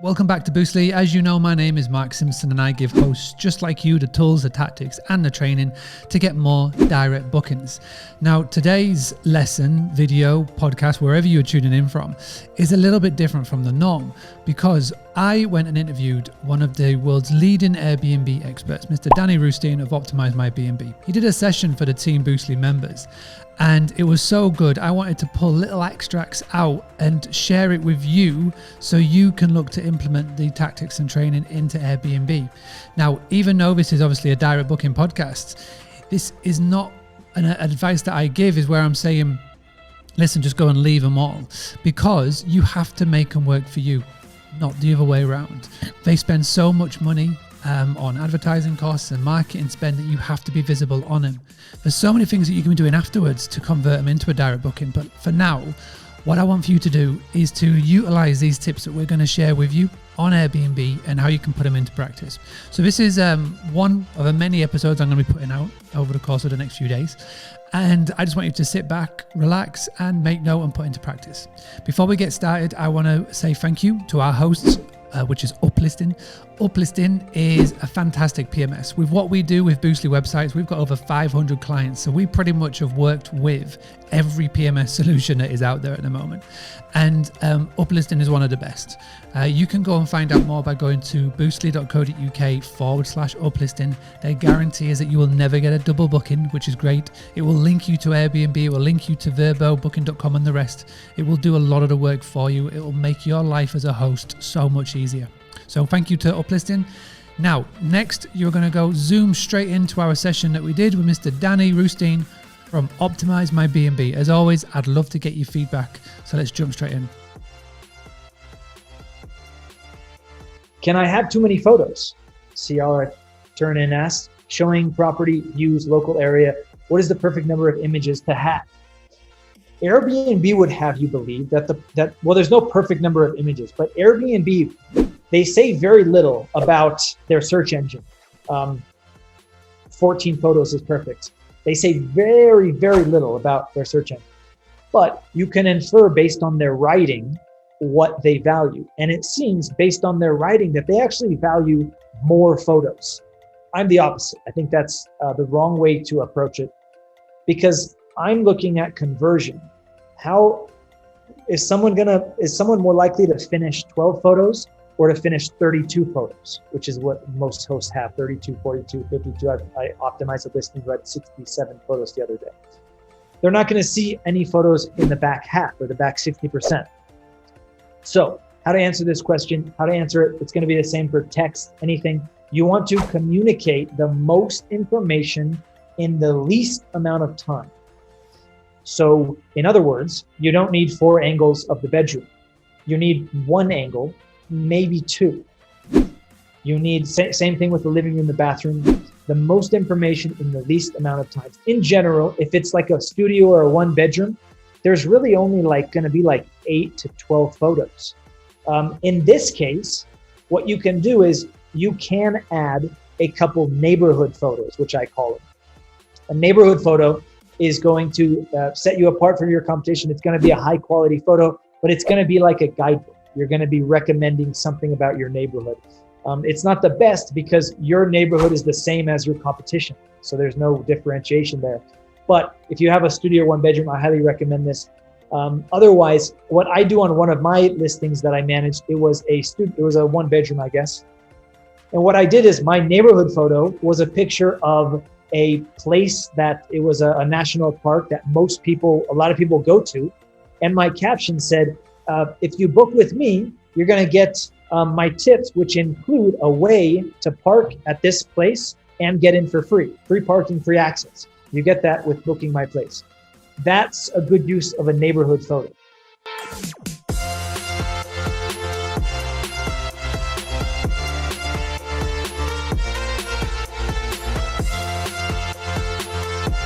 Welcome back to Boostly. As you know, my name is Mark Simpson and I give hosts just like you the tools, the tactics and the training to get more direct bookings. Now, today's lesson, video, podcast, wherever you're tuning in from, is a little bit different from the norm because I went and interviewed one of the world's leading Airbnb experts, Mr. Daniel Rusteen of Optimize My B&B. He did a session for the Team Boostly members and it was so good. I wanted to pull little extracts out and share it with you so you can look to implement the tactics and training into Airbnb. Now, even though this is obviously a direct booking podcast, this is not an advice that I give is where I'm saying, listen, just go and leave them all, because you have to make them work for you, not the other way around. They spend so much money on advertising costs and marketing spend that you have to be visible on them. There's so many things that you can be doing afterwards to convert them into a direct booking. But for now, what I want for you to do is to utilize these tips that we're going to share with you on Airbnb and how you can put them into practice. So this is one of the many episodes I'm going to be putting out over the course of the next few days. And I just want you to sit back, relax, and make note and put into practice. Before we get started, I want to say thank you to our hosts, which is Uplisting. Uplisting is a fantastic PMS. With what we do with Boostly websites, we've got over 500 clients. So we pretty much have worked with every PMS solution that is out there at the moment. And Uplisting is one of the best. You can go and find out more by going to boostly.co.uk/uplisting. Their guarantee is that you will never get a double booking, which is great. It will link you to Airbnb, it will link you to Verbo, Booking.com and the rest. It will do a lot of the work for you. It will make your life as a host so much easier. So thank you to Uplisting. Now, next, you're going to go zoom straight into our session that we did with Mr. Daniel Rusteen from Optimize My B&B. As always, I'd love to get your feedback. So let's jump straight in. Can I have too many photos? CR turn in asked, showing property, views, local area. What is the perfect number of images to have? Airbnb would have you believe that there's no perfect number of images, but Airbnb, they say very little about their search engine. 14 photos is perfect. They say very, very little about their search engine, but you can infer based on their writing what they value. And it seems based on their writing that they actually value more photos. I'm the opposite. I think that's the wrong way to approach it because I'm looking at conversion. How is someone more likely to finish 12 photos or to finish 32 photos, which is what most hosts have, 32, 42, 52. I optimized a listing who had 67 photos the other day. They're not going to see any photos in the back half or the back 60%. So how to answer this question, how to answer it, it's going to be the same for text, anything. You want to communicate the most information in the least amount of time. So in other words, you don't need 4 angles of the bedroom. You need 1 angle, maybe 2. You need, same thing with the living room, the bathroom, the most information in the least amount of time. In general, if it's like a studio or a 1 bedroom, there's really only going to be 8 to 12 photos. In this case, what you can do is you can add a couple neighborhood photos, which I call it. A neighborhood photo is going to set you apart from your competition. It's going to be a high quality photo, but it's going to be like a guidebook. You're going to be recommending something about your neighborhood. It's not the best because your neighborhood is the same as your competition. So there's no differentiation there. But if you have a studio 1 bedroom, I highly recommend this. Otherwise, what I do on one of my listings that I managed, it was a 1 bedroom, I guess. And what I did is my neighborhood photo was a picture of a place that it was a national park that a lot of people go to. And my caption said, if you book with me, you're going to get my tips, which include a way to park at this place and get in for free parking, free access. You get that with booking my place. That's a good use of a neighborhood photo.